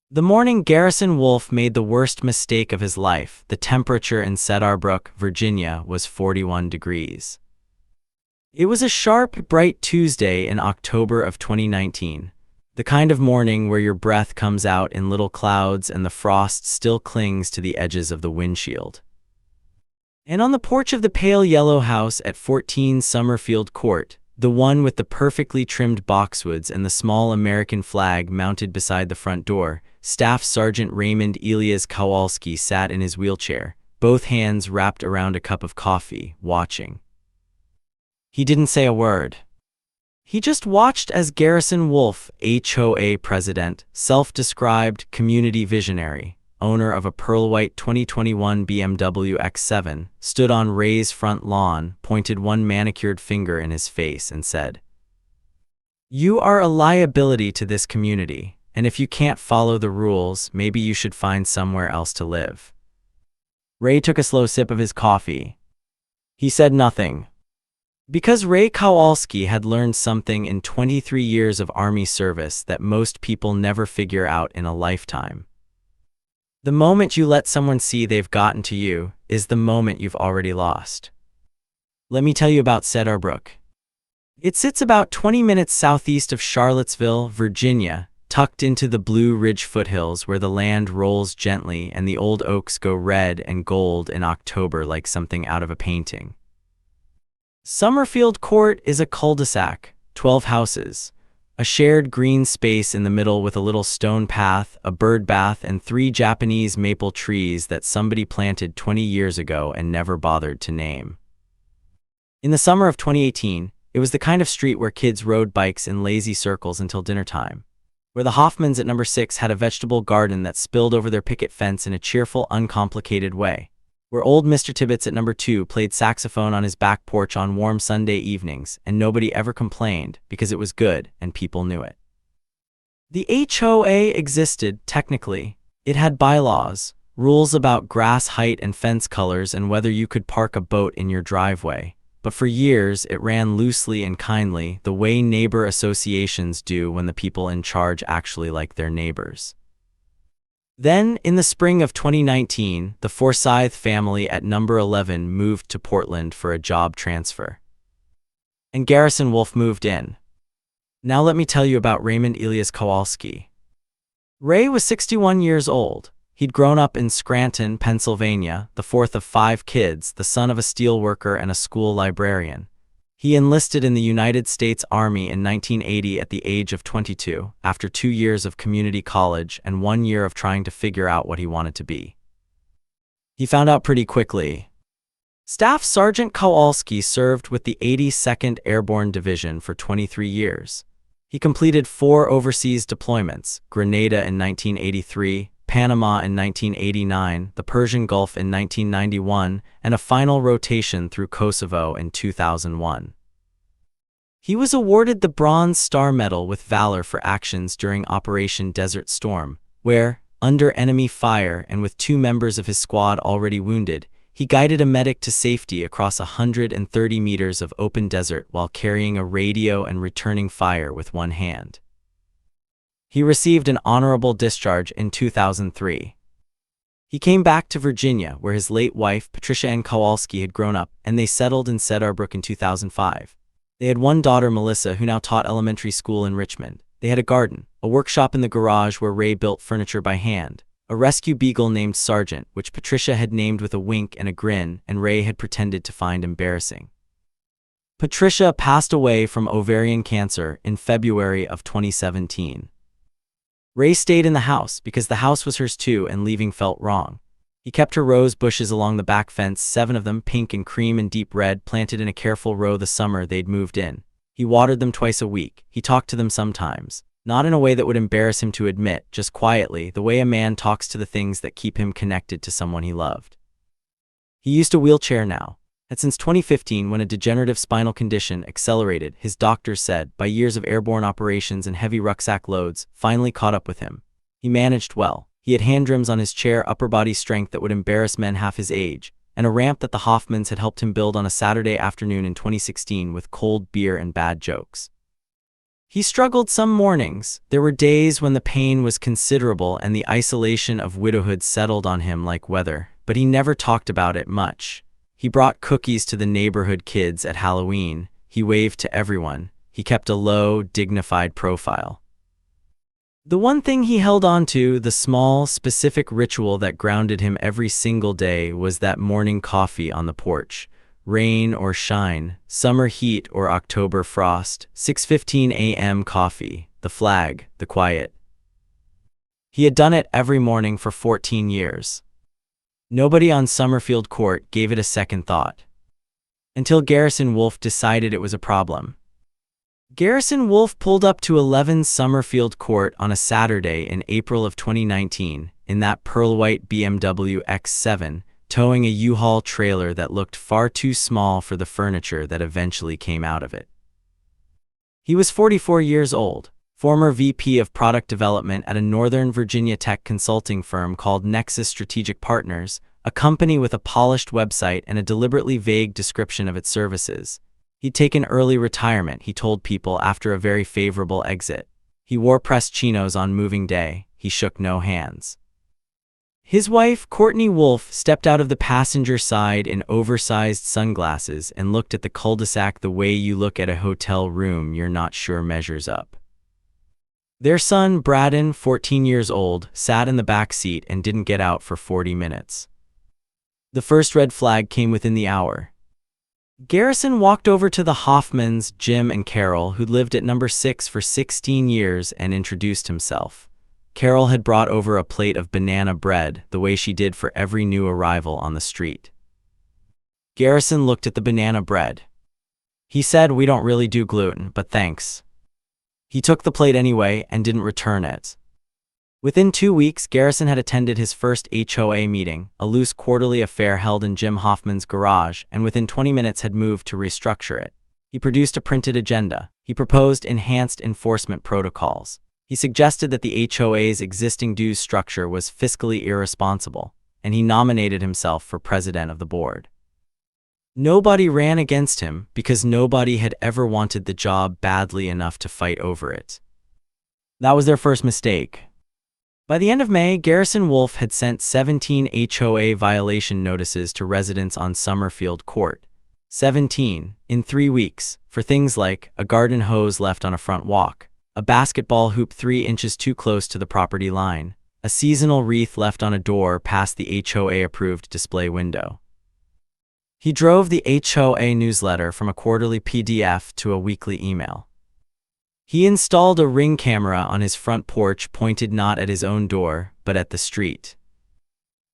The morning Garrison Wolfe made the worst mistake of his life. The temperature in Cedarbrook, Virginia, was 41 degrees. It was a sharp, bright Tuesday in October of 2019. The kind of morning where your breath comes out in little clouds and the frost still clings to the edges of the windshield. And on the porch of the pale yellow house at 14 Summerfield Court, the one with the perfectly trimmed boxwoods and the small American flag mounted beside the front door, Staff Sergeant Raymond Elias Kowalski sat in his wheelchair, both hands wrapped around a cup of coffee, watching. He didn't say a word. He just watched as Garrison Wolfe, HOA president, self-described community visionary, owner of a pearl-white 2021 BMW X7, stood on Ray's front lawn, pointed one manicured finger in his face, and said, "You are a liability to this community, and if you can't follow the rules, maybe you should find somewhere else to live." Ray took a slow sip of his coffee. He said nothing. Because Ray Kowalski had learned something in 23 years of Army service that most people never figure out in a lifetime. The moment you let someone see they've gotten to you is the moment you've already lost. Let me tell you about Cedarbrook. It sits about 20 minutes southeast of Charlottesville, Virginia, tucked into the Blue Ridge foothills where the land rolls gently and the old oaks go red and gold in October like something out of a painting. Summerfield Court is a cul-de-sac, 12 houses, a shared green space in the middle with a little stone path, a bird bath, and 3 Japanese maple trees that somebody planted 20 years ago and never bothered to name. In the summer of 2018, it was the kind of street where kids rode bikes in lazy circles until dinner time, where the Hoffmans at number 6 had a vegetable garden that spilled over their picket fence in a cheerful, uncomplicated way, where old Mr. Tibbetts at number 2 played saxophone on his back porch on warm Sunday evenings, and nobody ever complained because it was good and people knew it. The HOA existed, technically. It had bylaws, rules about grass height and fence colors and whether you could park a boat in your driveway, but for years it ran loosely and kindly, the way neighbor associations do when the people in charge actually like their neighbors. Then, in the spring of 2019, the Forsyth family at number 11 moved to Portland for a job transfer. And Garrison Wolfe moved in. Now let me tell you about Raymond Elias Kowalski. Ray was 61 years old. He'd grown up in Scranton, Pennsylvania, the 4th of 5 kids, the son of a steelworker and a school librarian. He enlisted in the United States Army in 1980 at the age of 22, after 2 years of community college and 1 year of trying to figure out what he wanted to be. He found out pretty quickly. Staff Sergeant Kowalski served with the 82nd Airborne Division for 23 years. He completed 4 overseas deployments, Grenada in 1983, Panama in 1989, the Persian Gulf in 1991, and a final rotation through Kosovo in 2001. He was awarded the Bronze Star Medal with Valor for actions during Operation Desert Storm, where, under enemy fire and with 2 members of his squad already wounded, he guided a medic to safety across 130 meters of open desert while carrying a radio and returning fire with one hand. He received an honorable discharge in 2003. He came back to Virginia, where his late wife, Patricia Ann Kowalski, had grown up, and they settled in Cedarbrook in 2005. They had 1 daughter, Melissa, who now taught elementary school in Richmond. They had a garden, a workshop in the garage where Ray built furniture by hand, a rescue beagle named Sergeant, which Patricia had named with a wink and a grin, and Ray had pretended to find embarrassing. Patricia passed away from ovarian cancer in February of 2017. Ray stayed in the house because the house was hers too and leaving felt wrong. He kept her rose bushes along the back fence, 7 of them, pink and cream and deep red, planted in a careful row the summer they'd moved in. He watered them twice a week. He talked to them sometimes, not in a way that would embarrass him to admit, just quietly, the way a man talks to the things that keep him connected to someone he loved. He used a wheelchair now. And since 2015, when a degenerative spinal condition accelerated, his doctors said, by years of airborne operations and heavy rucksack loads, finally caught up with him. He managed well. He had handrims on his chair, upper body strength that would embarrass men half his age, and a ramp that the Hoffmans had helped him build on a Saturday afternoon in 2016 with cold beer and bad jokes. He struggled some mornings. There were days when the pain was considerable and the isolation of widowhood settled on him like weather, but he never talked about it much. He brought cookies to the neighborhood kids at Halloween. He waved to everyone. He kept a low, dignified profile. The one thing he held on to, the small, specific ritual that grounded him every single day, was that morning coffee on the porch. Rain or shine, summer heat or October frost, 6:15 a.m. coffee, the flag, the quiet. He had done it every morning for 14 years. Nobody on Summerfield Court gave it a second thought. Until Garrison Wolfe decided it was a problem. Garrison Wolfe pulled up to 11 Summerfield Court on a Saturday in April of 2019 in that pearl-white BMW X7, towing a U-Haul trailer that looked far too small for the furniture that eventually came out of it. He was 44 years old, former VP of Product Development at a Northern Virginia tech consulting firm called Nexus Strategic Partners, a company with a polished website and a deliberately vague description of its services. He'd taken early retirement, he told people, after a very favorable exit. He wore pressed chinos on moving day. He shook no hands. His wife, Courtney Wolfe, stepped out of the passenger side in oversized sunglasses and looked at the cul-de-sac the way you look at a hotel room you're not sure measures up. Their son, Braden, 14 years old, sat in the back seat and didn't get out for 40 minutes. The first red flag came within the hour. Garrison walked over to the Hoffmans, Jim and Carol, who'd lived at number 6 for 16 years, and introduced himself. Carol had brought over a plate of banana bread, the way she did for every new arrival on the street. Garrison looked at the banana bread. He said, "We don't really do gluten, but thanks." He took the plate anyway and didn't return it. Within 2 weeks, Garrison had attended his first HOA meeting, a loose quarterly affair held in Jim Hoffman's garage, and within 20 minutes had moved to restructure it. He produced a printed agenda. He proposed enhanced enforcement protocols. He suggested that the HOA's existing dues structure was fiscally irresponsible, and he nominated himself for president of the board. Nobody ran against him because nobody had ever wanted the job badly enough to fight over it. That was their first mistake. By the end of May, Garrison Wolfe had sent 17 HOA violation notices to residents on Summerfield Court. 17, in 3 weeks, for things like a garden hose left on a front walk, a basketball hoop 3 inches too close to the property line, a seasonal wreath left on a door past the HOA-approved display window. He drove the HOA newsletter from a quarterly PDF to a weekly email. He installed a Ring camera on his front porch pointed not at his own door, but at the street.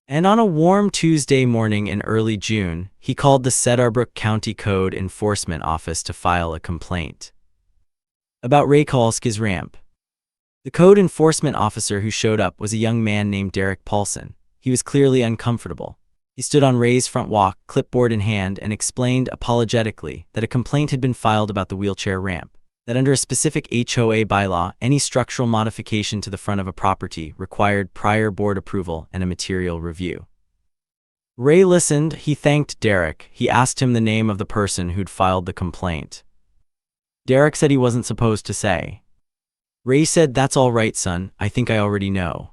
And on a warm Tuesday morning in early June, he called the Cedarbrook County Code Enforcement Office to file a complaint about Ray Kowalski's ramp. The code enforcement officer who showed up was a young man named Derek Paulson. He was clearly uncomfortable. He stood on Ray's front walk, clipboard in hand, and explained apologetically that a complaint had been filed about the wheelchair ramp, that under a specific HOA bylaw, any structural modification to the front of a property required prior board approval and a material review. Ray listened. He thanked Derek. He asked him the name of the person who'd filed the complaint. Derek said he wasn't supposed to say. Ray said, "That's all right, son. I think I already know."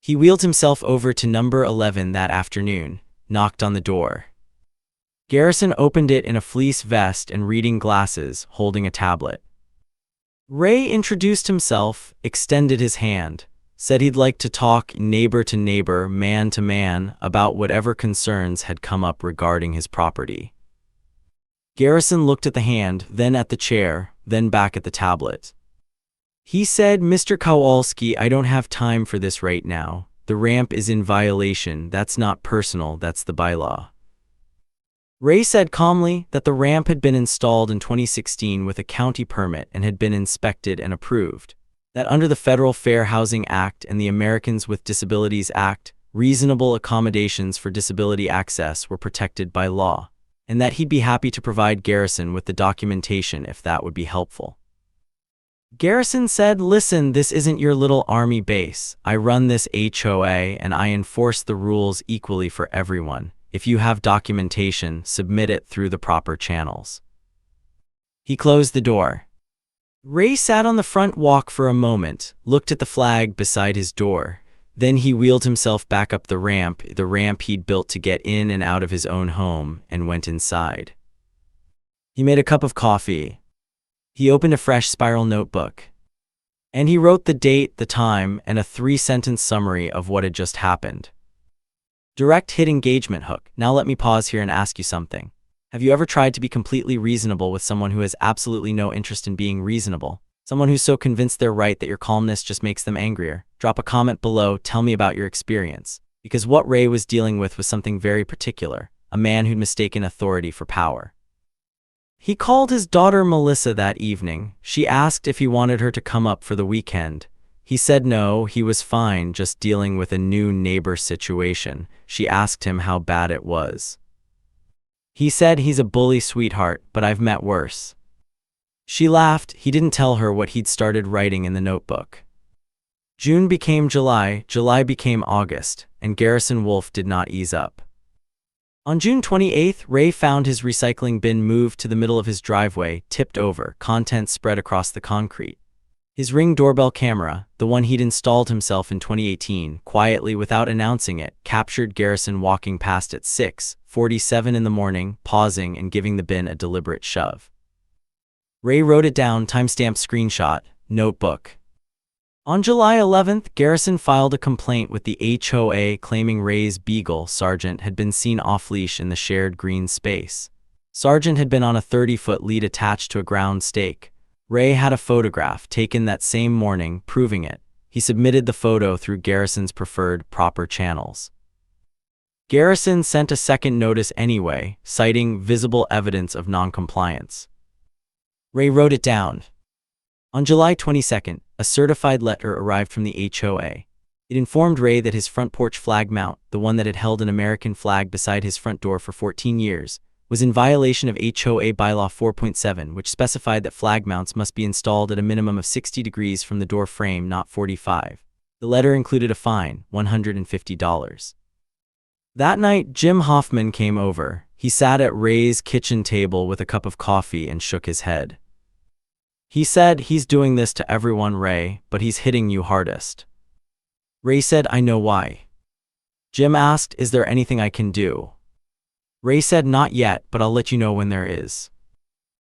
He wheeled himself over to number 11 that afternoon, knocked on the door. Garrison opened it in a fleece vest and reading glasses, holding a tablet. Ray introduced himself, extended his hand, said he'd like to talk neighbor to neighbor, man to man, about whatever concerns had come up regarding his property. Garrison looked at the hand, then at the chair, then back at the tablet. He said, "Mr. Kowalski, I don't have time for this right now. The ramp is in violation. That's not personal, that's the bylaw." Ray said calmly that the ramp had been installed in 2016 with a county permit and had been inspected and approved, that under the Federal Fair Housing Act and the Americans with Disabilities Act, reasonable accommodations for disability access were protected by law, and that he'd be happy to provide Garrison with the documentation if that would be helpful. Garrison said, "Listen, this isn't your little army base. I run this HOA and I enforce the rules equally for everyone. If you have documentation, submit it through the proper channels." He closed the door. Ray sat on the front walk for a moment, looked at the flag beside his door. Then he wheeled himself back up the ramp he'd built to get in and out of his own home, and went inside. He made a cup of coffee. He opened a fresh spiral notebook. And he wrote the date, the time, and a 3-sentence summary of what had just happened. Direct hit engagement hook. Now let me pause here and ask you something. Have you ever tried to be completely reasonable with someone who has absolutely no interest in being reasonable? Someone who's so convinced they're right that your calmness just makes them angrier? Drop a comment below, tell me about your experience. Because what Ray was dealing with was something very particular, a man who'd mistaken authority for power. He called his daughter Melissa that evening. She asked if he wanted her to come up for the weekend. He said no, he was fine, just dealing with a new neighbor situation. She asked him how bad it was. He said he's a bully sweetheart, but I've met worse. She laughed. He didn't tell her what he'd started writing in the notebook. June became July, July became August, and Garrison Wolfe did not ease up. On June 28th, Ray found his recycling bin moved to the middle of his driveway, tipped over, contents spread across the concrete. His Ring doorbell camera, the one he'd installed himself in 2018, quietly without announcing it, captured Garrison walking past at 6:47 in the morning, pausing and giving the bin a deliberate shove. Ray wrote it down, timestamp screenshot, notebook. On July 11th, Garrison filed a complaint with the HOA claiming Ray's beagle, Sergeant, had been seen off-leash in the shared green space. Sergeant had been on a 30-foot lead attached to a ground stake. Ray had a photograph taken that same morning, proving it. He submitted the photo through Garrison's preferred proper channels. Garrison sent a second notice anyway, citing visible evidence of noncompliance. Ray wrote it down. On July 22nd, a certified letter arrived from the HOA. It informed Ray that his front porch flag mount, the one that had held an American flag beside his front door for 14 years, was in violation of HOA Bylaw 4.7, which specified that flag mounts must be installed at a minimum of 60 degrees from the door frame, not 45. The letter included a fine, $150. That night, Jim Hoffman came over. He sat at Ray's kitchen table with a cup of coffee and shook his head. He said, "He's doing this to everyone, Ray, but he's hitting you hardest." Ray said, "I know why." Jim asked, "Is there anything I can do?" Ray said, "Not yet, but I'll let you know when there is."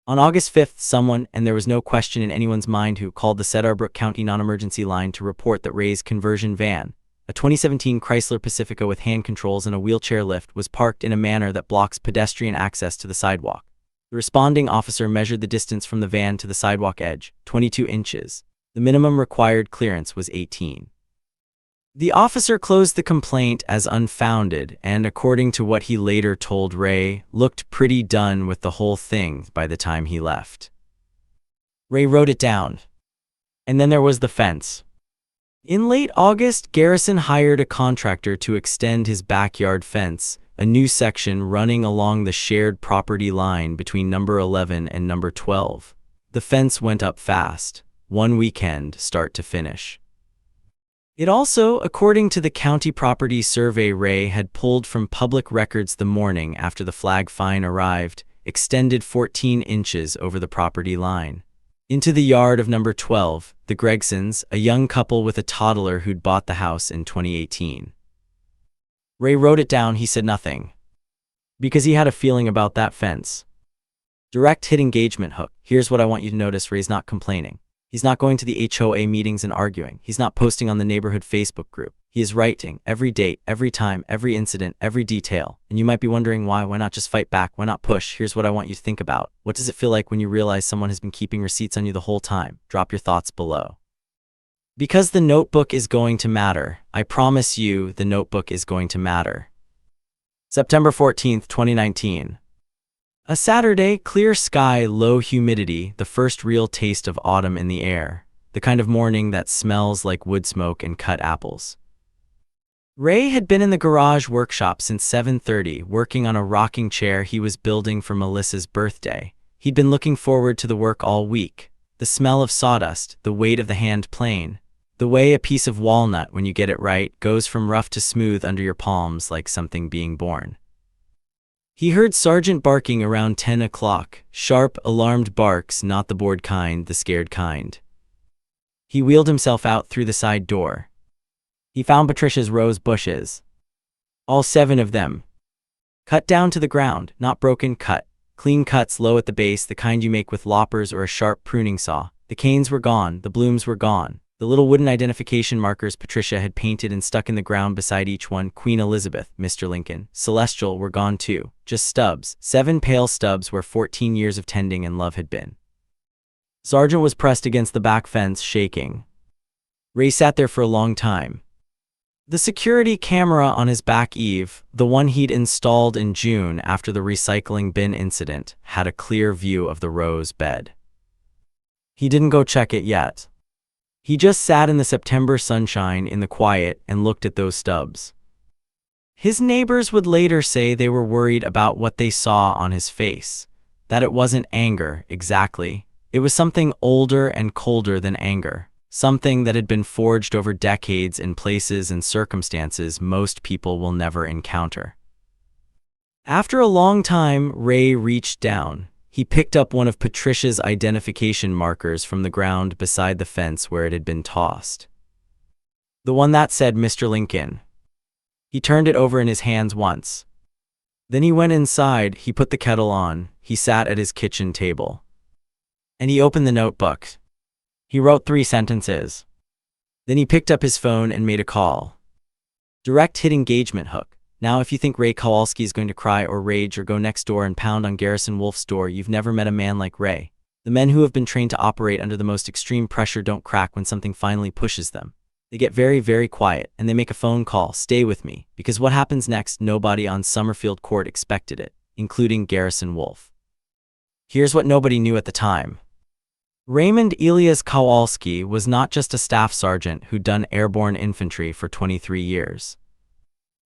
On August 5th, someone, and there was no question in anyone's mind who, called the Cedarbrook County non-emergency line to report that Ray's conversion van, a 2017 Chrysler Pacifica with hand controls and a wheelchair lift, was parked in a manner that blocks pedestrian access to the sidewalk. The responding officer measured the distance from the van to the sidewalk edge, 22 inches. The minimum required clearance was 18. The officer closed the complaint as unfounded and, according to what he later told Ray, looked pretty done with the whole thing by the time he left. Ray wrote it down. And then there was the fence. In late August, Garrison hired a contractor to extend his backyard fence, a new section running along the shared property line between number 11 and number 12. The fence went up fast, one weekend, start to finish. It also, according to the county property survey Ray had pulled from public records the morning after the flag fine arrived, extended 14 inches over the property line. Into the yard of number 12, the Gregsons, a young couple with a toddler who'd bought the house in 2018. Ray wrote it down. He said nothing. Because he had a feeling about that fence. Direct hit engagement hook. Here's what I want you to notice. Ray's not complaining. He's not going to the HOA meetings and arguing. He's not posting on the neighborhood Facebook group. He is writing every date, every time, every incident, every detail. And you might be wondering why not just fight back? Why not push? Here's what I want you to think about. What does it feel like when you realize someone has been keeping receipts on you the whole time? Drop your thoughts below. Because the notebook is going to matter. I promise you, the notebook is going to matter. September 14th, 2019. A Saturday, clear sky, low humidity, the first real taste of autumn in the air. The kind of morning that smells like wood smoke and cut apples. Ray had been in the garage workshop since 7:30, working on a rocking chair he was building for Melissa's birthday. He'd been looking forward to the work all week. The smell of sawdust, the weight of the hand plane. The way a piece of walnut, when you get it right, goes from rough to smooth under your palms like something being born. He heard Sergeant barking around 10 o'clock, sharp, alarmed barks, not the bored kind, the scared kind. He wheeled himself out through the side door. He found Patricia's rose bushes. All 7 of them. Cut down to the ground, not broken, cut. Clean cuts low at the base, the kind you make with loppers or a sharp pruning saw. The canes were gone, the blooms were gone. The little wooden identification markers Patricia had painted and stuck in the ground beside each one, Queen Elizabeth, Mr. Lincoln, Celestial, were gone too. Just stubs, 7 pale stubs where 14 years of tending and love had been. Sergeant was pressed against the back fence, shaking. Ray sat there for a long time. The security camera on his back eave, the one he'd installed in June after the recycling bin incident, had a clear view of the rose bed. He didn't go check it yet. He just sat in the September sunshine in the quiet and looked at those stubs. His neighbors would later say they were worried about what they saw on his face, that it wasn't anger, exactly. It was something older and colder than anger, something that had been forged over decades in places and circumstances most people will never encounter. After a long time, Ray reached down. He picked up one of Patricia's identification markers from the ground beside the fence where it had been tossed. The one that said Mr. Lincoln. He turned it over in his hands once. Then he went inside, he put the kettle on, he sat at his kitchen table. And he opened the notebook. He wrote 3 sentences. Then he picked up his phone and made a call. Direct hit engagement hook. Now if you think Ray Kowalski is going to cry or rage or go next door and pound on Garrison Wolfe's door, you've never met a man like Ray. The men who have been trained to operate under the most extreme pressure don't crack when something finally pushes them. They get very, very quiet, and they make a phone call, stay with me, because what happens next, nobody on Summerfield Court expected it, including Garrison Wolfe. Here's what nobody knew at the time. Raymond Elias Kowalski was not just a staff sergeant who'd done airborne infantry for 23 years.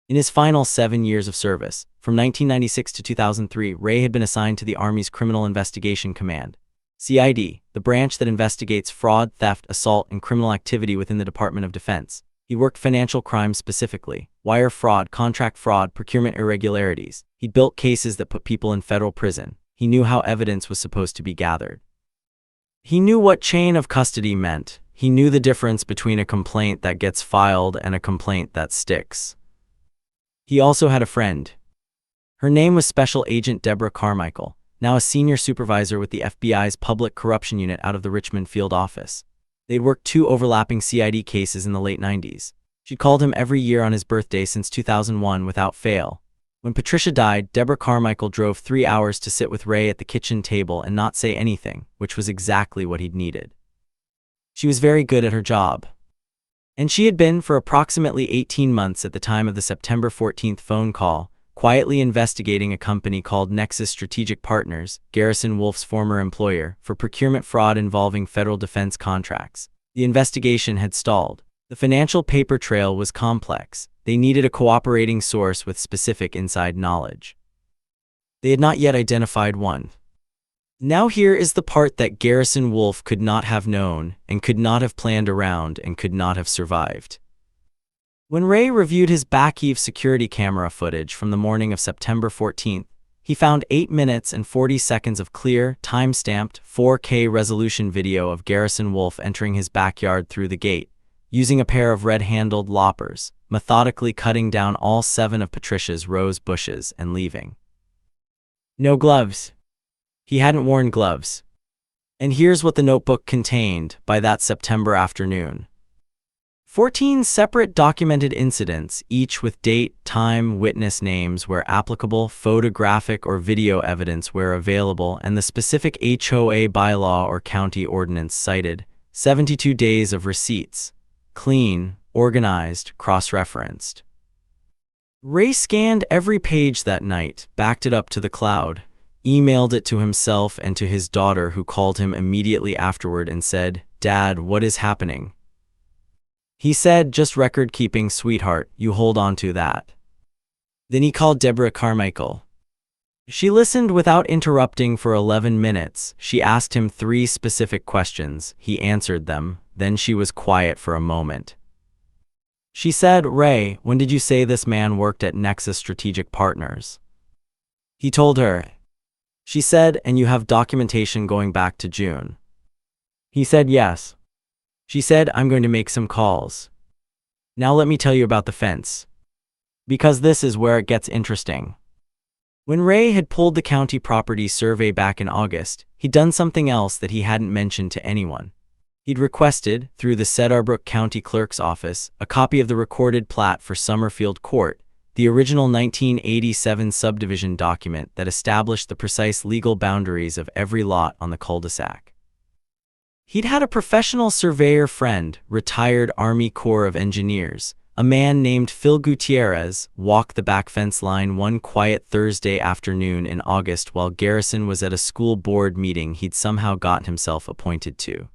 In his final 7 years of service, from 1996 to 2003, Ray had been assigned to the Army's Criminal Investigation Command, CID, the branch that investigates fraud, theft, assault, and criminal activity within the Department of Defense. He worked financial crimes specifically, wire fraud, contract fraud, procurement irregularities. He built cases that put people in federal prison. He knew how evidence was supposed to be gathered. He knew what chain of custody meant. He knew the difference between a complaint that gets filed and a complaint that sticks. He also had a friend. Her name was Special Agent Deborah Carmichael, now a senior supervisor with the FBI's Public Corruption Unit out of the Richmond field office. They'd worked 2 overlapping CID cases in the late 90s. She'd called him every year on his birthday since 2001 without fail. When Patricia died, Deborah Carmichael drove 3 hours to sit with Ray at the kitchen table and not say anything, which was exactly what he'd needed. She was very good at her job. And she had been for approximately 18 months at the time of the September 14th phone call, quietly investigating a company called Nexus Strategic Partners, Garrison Wolfe's former employer, for procurement fraud involving federal defense contracts. The investigation had stalled. The financial paper trail was complex. They needed a cooperating source with specific inside knowledge. They had not yet identified one. Now here is the part that Garrison Wolfe could not have known, and could not have planned around, and could not have survived. When Ray reviewed his back eave security camera footage from the morning of September 14th, he found 8 minutes and 40 seconds of clear, time-stamped, 4K resolution video of Garrison Wolfe entering his backyard through the gate, using a pair of red-handled loppers, methodically cutting down all 7 of Patricia's rose bushes and leaving. No gloves. He hadn't worn gloves. And here's what the notebook contained by that September afternoon. 14 separate documented incidents, each with date, time, witness names where applicable, photographic or video evidence where available, and the specific HOA bylaw or county ordinance cited. 72 days of receipts. Clean, organized, cross-referenced. Ray scanned every page that night, backed it up to the cloud, emailed it to himself and to his daughter, who called him immediately afterward and said, "Dad, what is happening?" He said, "Just record keeping, sweetheart, you hold on to that." Then he called Deborah Carmichael. She listened without interrupting for 11 minutes. She asked him 3 specific questions. He answered them. Then she was quiet for a moment. She said, "Ray, when did you say this man worked at Nexus Strategic Partners?" He told her. She said, "And you have documentation going back to June?" He said yes. She said, "I'm going to make some calls. Now let me tell you about the fence. Because this is where it gets interesting." When Ray had pulled the county property survey back in August, he'd done something else that he hadn't mentioned to anyone. He'd requested, through the Cedarbrook County Clerk's office, a copy of the recorded plat for Summerfield Court, the original 1987 subdivision document that established the precise legal boundaries of every lot on the cul-de-sac. He'd had a professional surveyor friend, retired Army Corps of Engineers, a man named Phil Gutierrez, walk the back fence line one quiet Thursday afternoon in August while Garrison was at a school board meeting he'd somehow gotten himself appointed to.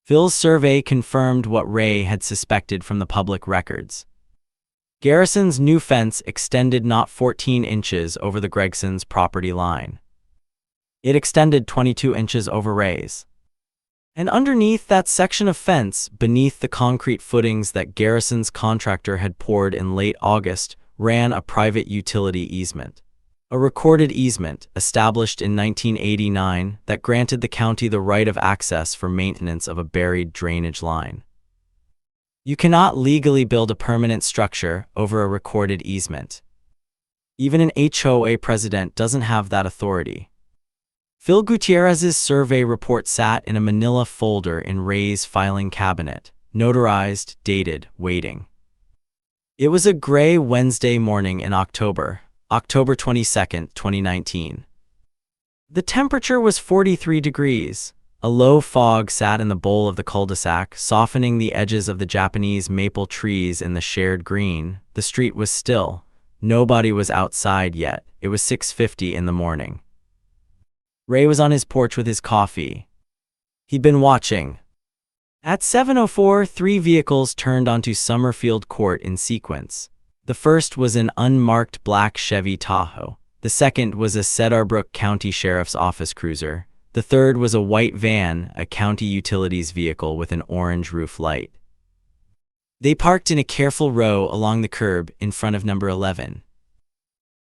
Phil's survey confirmed what Ray had suspected from the public records. Garrison's new fence extended not 14 inches over the Gregsons' property line. It extended 22 inches over Ray's. And underneath that section of fence, beneath the concrete footings that Garrison's contractor had poured in late August, ran a private utility easement. A recorded easement, established in 1989, that granted the county the right of access for maintenance of a buried drainage line. You cannot legally build a permanent structure over a recorded easement. Even an HOA president doesn't have that authority. Phil Gutierrez's survey report sat in a manila folder in Ray's filing cabinet, notarized, dated, waiting. It was a gray Wednesday morning in October 22nd, 2019. The temperature was 43 degrees. A low fog sat in the bowl of the cul-de-sac, softening the edges of the Japanese maple trees in the shared green. The street was still. Nobody was outside yet. It was 6:50 in the morning. Ray was on his porch with his coffee. He'd been watching. At 7:04, 3 vehicles turned onto Summerfield Court in sequence. The first was an unmarked black Chevy Tahoe. The second was a Cedarbrook County Sheriff's Office cruiser. The third was a white van, a county utilities vehicle with an orange roof light. They parked in a careful row along the curb in front of number 11.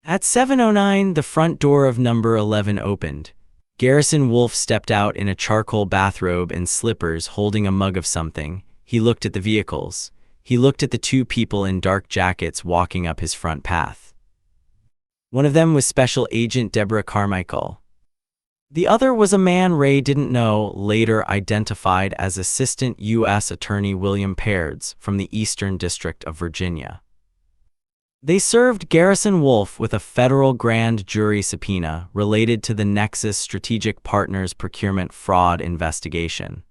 At 7:09, the front door of number 11 opened. Garrison Wolfe stepped out in a charcoal bathrobe and slippers holding a mug of something. He looked at the vehicles. He looked at the 2 people in dark jackets walking up his front path. One of them was Special Agent Deborah Carmichael. The other was a man Ray didn't know, later identified as Assistant U.S. Attorney William Pairds from the Eastern District of Virginia. They served Garrison Wolfe with a federal grand jury subpoena related to the Nexus Strategic Partners procurement fraud investigation.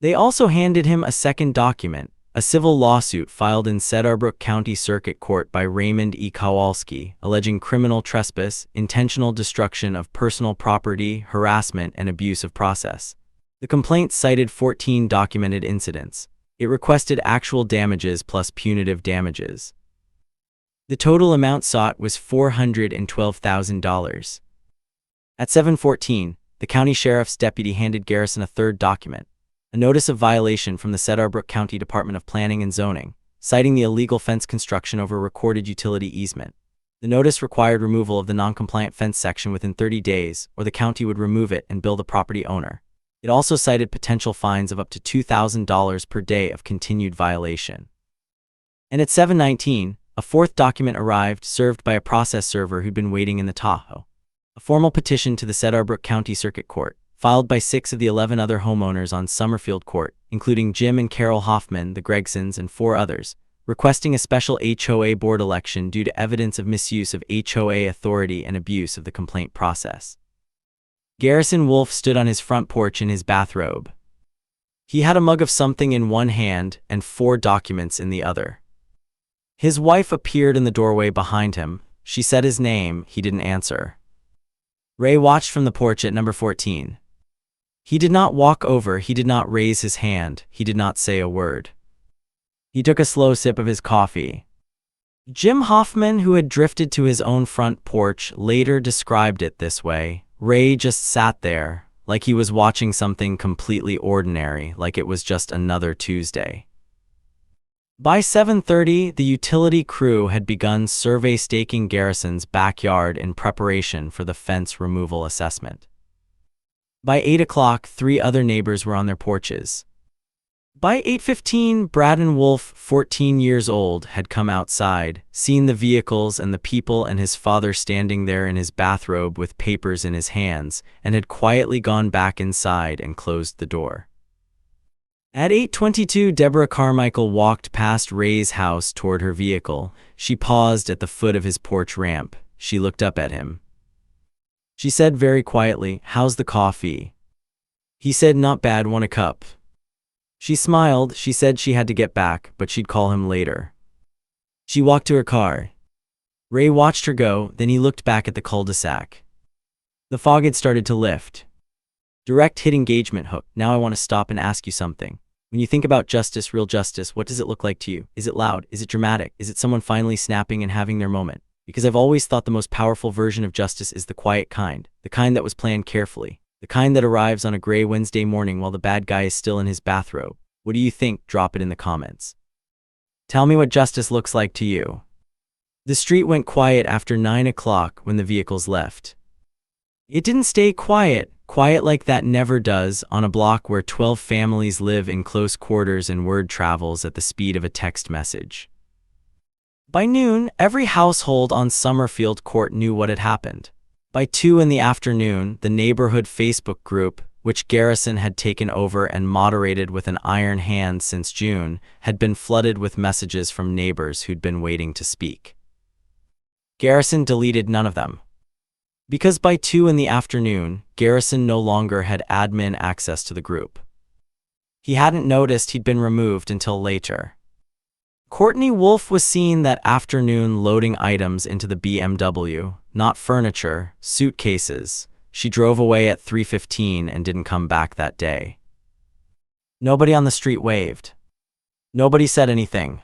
They also handed him a second document, a civil lawsuit filed in Cedarbrook County Circuit Court by Raymond E. Kowalski, alleging criminal trespass, intentional destruction of personal property, harassment, and abuse of process. The complaint cited 14 documented incidents. It requested actual damages plus punitive damages. The total amount sought was $412,000. At 7:14, the county sheriff's deputy handed Garrison a third document, a notice of violation from the Cedarbrook County Department of Planning and Zoning, citing the illegal fence construction over a recorded utility easement. The notice required removal of the non-compliant fence section within 30 days, or the county would remove it and bill the property owner. It also cited potential fines of up to $2,000 per day of continued violation. And at 7:19, a fourth document arrived, served by a process server who'd been waiting in the Tahoe. A formal petition to the Cedarbrook County Circuit Court, filed by 6 of the 11 other homeowners on Summerfield Court, including Jim and Carol Hoffman, the Gregsons, and 4 others, requesting a special HOA board election due to evidence of misuse of HOA authority and abuse of the complaint process. Garrison Wolfe stood on his front porch in his bathrobe. He had a mug of something in one hand and 4 documents in the other. His wife appeared in the doorway behind him. She said his name. He didn't answer. Ray watched from the porch at number 14. He did not walk over. He did not raise his hand. He did not say a word. He took a slow sip of his coffee. Jim Hoffman, who had drifted to his own front porch, later described it this way. Ray just sat there, like he was watching something completely ordinary, like it was just another Tuesday. By 7:30, the utility crew had begun survey staking Garrison's backyard in preparation for the fence removal assessment. By 8 o'clock, 3 other neighbors were on their porches. By 8:15, Braden Wolfe, 14 years old, had come outside, seen the vehicles and the people and his father standing there in his bathrobe with papers in his hands, and had quietly gone back inside and closed the door. At 8:22, Deborah Carmichael walked past Ray's house toward her vehicle. She paused at the foot of his porch ramp. She looked up at him. She said very quietly, "How's the coffee?" He said, "Not bad, want a cup?" She smiled. She said she had to get back, but she'd call him later. She walked to her car. Ray watched her go, then he looked back at the cul-de-sac. The fog had started to lift. Direct hit engagement hook. Now I want to stop and ask you something. When you think about justice, real justice, what does it look like to you? Is it loud? Is it dramatic? Is it someone finally snapping and having their moment? Because I've always thought the most powerful version of justice is the quiet kind, the kind that was planned carefully, the kind that arrives on a gray Wednesday morning while the bad guy is still in his bathrobe. What do you think? Drop it in the comments. Tell me what justice looks like to you. The street went quiet after 9 o'clock when the vehicles left. It didn't stay quiet like that never does on a block where 12 families live in close quarters and word travels at the speed of a text message. By noon, every household on Summerfield Court knew what had happened. By 2 in the afternoon, the neighborhood Facebook group, which Garrison had taken over and moderated with an iron hand since June, had been flooded with messages from neighbors who'd been waiting to speak. Garrison deleted none of them. Because by 2 in the afternoon, Garrison no longer had admin access to the group. He hadn't noticed he'd been removed until later. Courtney Wolfe was seen that afternoon loading items into the BMW, not furniture, suitcases. She drove away at 3:15 and didn't come back that day. Nobody on the street waved. Nobody said anything.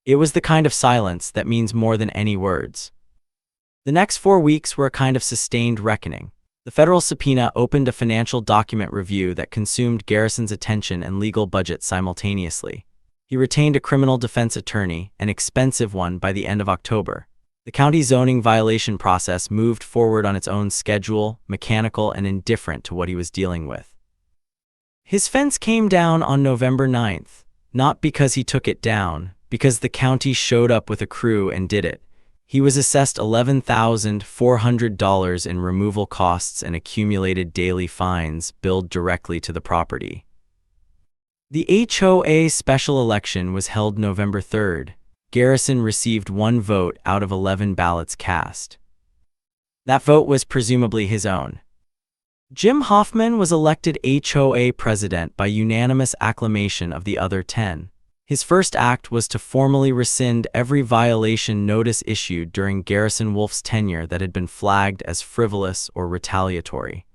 It was the kind of silence that means more than any words. The next 4 weeks were a kind of sustained reckoning. The federal subpoena opened a financial document review that consumed Garrison's attention and legal budget simultaneously. He retained a criminal defense attorney, an expensive one, by the end of October. The county zoning violation process moved forward on its own schedule, mechanical and indifferent to what he was dealing with. His fence came down on November 9th, not because he took it down, because the county showed up with a crew and did it. He was assessed $11,400 in removal costs and accumulated daily fines billed directly to the property. The HOA special election was held November 3rd. Garrison received 1 vote out of 11 ballots cast. That vote was presumably his own. Jim Hoffman was elected HOA president by unanimous acclamation of the other 10. His first act was to formally rescind every violation notice issued during Garrison Wolfe's tenure that had been flagged as frivolous or retaliatory.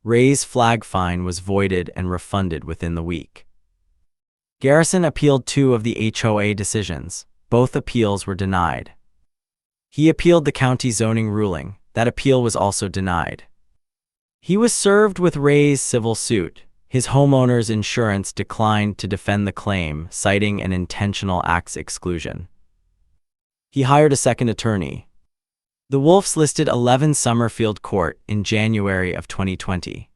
Ray's flag fine was voided and refunded within the week. Garrison appealed 2 of the HOA decisions. Both appeals were denied. He appealed the county zoning ruling. That appeal was also denied. He was served with Ray's civil suit. His homeowner's insurance declined to defend the claim, citing an intentional acts exclusion. He hired a second attorney. The Wolfes listed 11 Summerfield Court in January of 2020.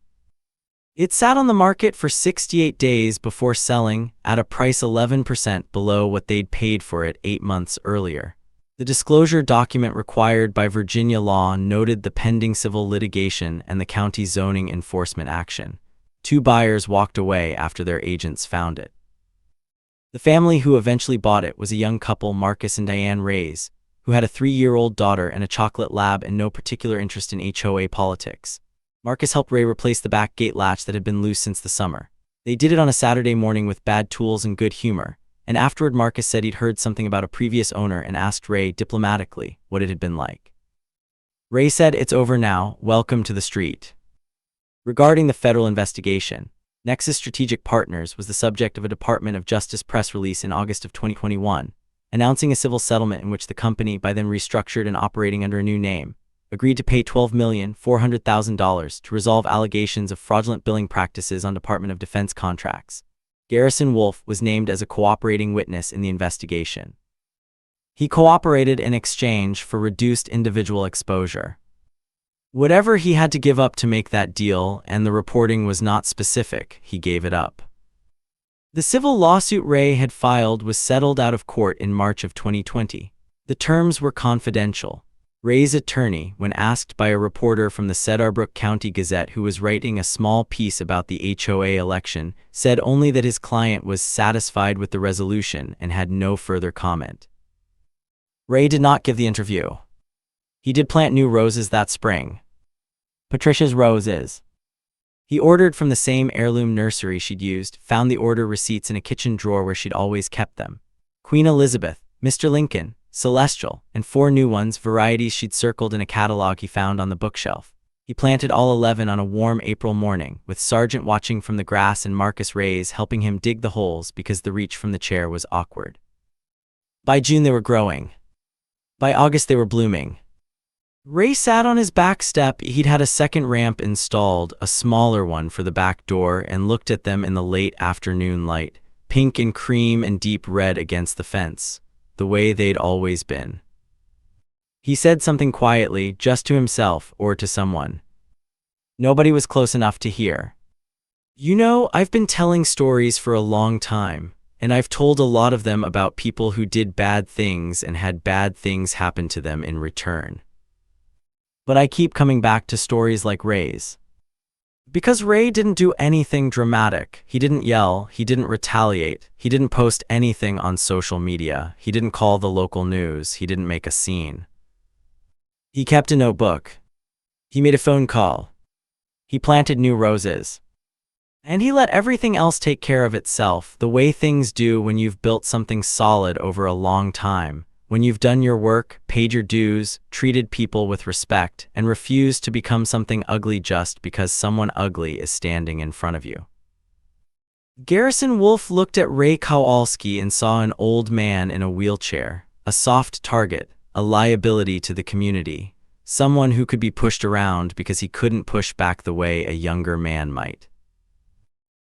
It sat on the market for 68 days before selling, at a price 11% below what they'd paid for it 8 months earlier. The disclosure document required by Virginia law noted the pending civil litigation and the county zoning enforcement action. 2 buyers walked away after their agents found it. The family who eventually bought it was a young couple, Marcus and Diane Rays, who had a 3-year-old daughter and a chocolate lab and no particular interest in HOA politics. Marcus helped Ray replace the back gate latch that had been loose since the summer. They did it on a Saturday morning with bad tools and good humor, and afterward Marcus said he'd heard something about a previous owner and asked Ray diplomatically what it had been like. Ray said, "It's over now, welcome to the street." Regarding the federal investigation, Nexus Strategic Partners was the subject of a Department of Justice press release in August of 2021, announcing a civil settlement in which the company, by then restructured and operating under a new name, agreed to pay $12,400,000 to resolve allegations of fraudulent billing practices on Department of Defense contracts. Garrison Wolfe was named as a cooperating witness in the investigation. He cooperated in exchange for reduced individual exposure. Whatever he had to give up to make that deal, and the reporting was not specific, he gave it up. The civil lawsuit Ray had filed was settled out of court in March of 2020. The terms were confidential. Ray's attorney, when asked by a reporter from the Cedarbrook County Gazette who was writing a small piece about the HOA election, said only that his client was satisfied with the resolution and had no further comment. Ray did not give the interview. He did plant new roses that spring. Patricia's roses. He ordered from the same heirloom nursery she'd used, found the order receipts in a kitchen drawer where she'd always kept them. Queen Elizabeth, Mr. Lincoln, Celestial, and 4 new ones, varieties she'd circled in a catalog he found on the bookshelf. He planted all 11 on a warm April morning, with Sergeant watching from the grass and Marcus Rays helping him dig the holes because the reach from the chair was awkward. By June they were growing. By August they were blooming. Ray sat on his back step. He'd had a second ramp installed, a smaller one for the back door, and looked at them in the late afternoon light, pink and cream and deep red against the fence, the way they'd always been. He said something quietly, just to himself or to someone. Nobody was close enough to hear. You know, I've been telling stories for a long time, and I've told a lot of them about people who did bad things and had bad things happen to them in return. But I keep coming back to stories like Ray's. Because Ray didn't do anything dramatic. He didn't yell, he didn't retaliate, he didn't post anything on social media, he didn't call the local news, he didn't make a scene. He kept a notebook. He made a phone call. He planted new roses. And he let everything else take care of itself, the way things do when you've built something solid over a long time, when you've done your work, paid your dues, treated people with respect, and refused to become something ugly just because someone ugly is standing in front of you. Garrison Wolfe looked at Ray Kowalski and saw an old man in a wheelchair, a soft target, a liability to the community, someone who could be pushed around because he couldn't push back the way a younger man might.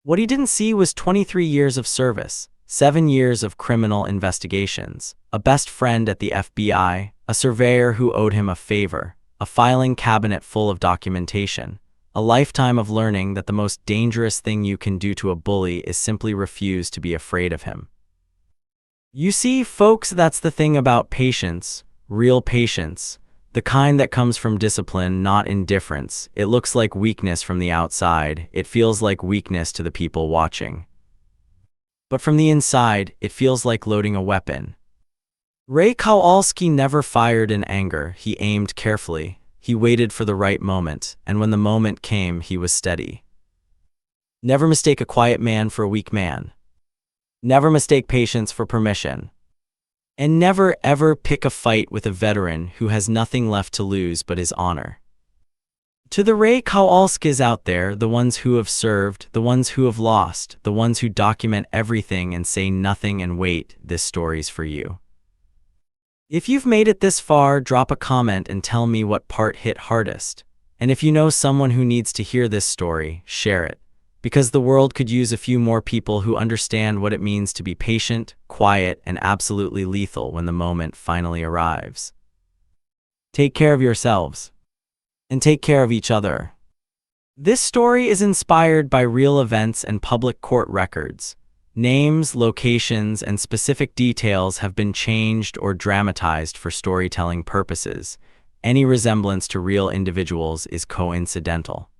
What he didn't see was 23 years of service, 7 years of criminal investigations, a best friend at the FBI, a surveyor who owed him a favor, a filing cabinet full of documentation, a lifetime of learning that the most dangerous thing you can do to a bully is simply refuse to be afraid of him. You see, folks, that's the thing about patience, real patience, the kind that comes from discipline, not indifference. It looks like weakness from the outside, it feels like weakness to the people watching. But from the inside, it feels like loading a weapon. Ray Kowalski never fired in anger. He aimed carefully. He waited for the right moment, and when the moment came, he was steady. Never mistake a quiet man for a weak man. Never mistake patience for permission. And never ever pick a fight with a veteran who has nothing left to lose but his honor. To the Ray Kowalskis out there, the ones who have served, the ones who have lost, the ones who document everything and say nothing and wait, this story's for you. If you've made it this far, drop a comment and tell me what part hit hardest. And if you know someone who needs to hear this story, share it. Because the world could use a few more people who understand what it means to be patient, quiet, and absolutely lethal when the moment finally arrives. Take care of yourselves. And take care of each other. This story is inspired by real events and public court records. Names, locations, and specific details have been changed or dramatized for storytelling purposes. Any resemblance to real individuals is coincidental.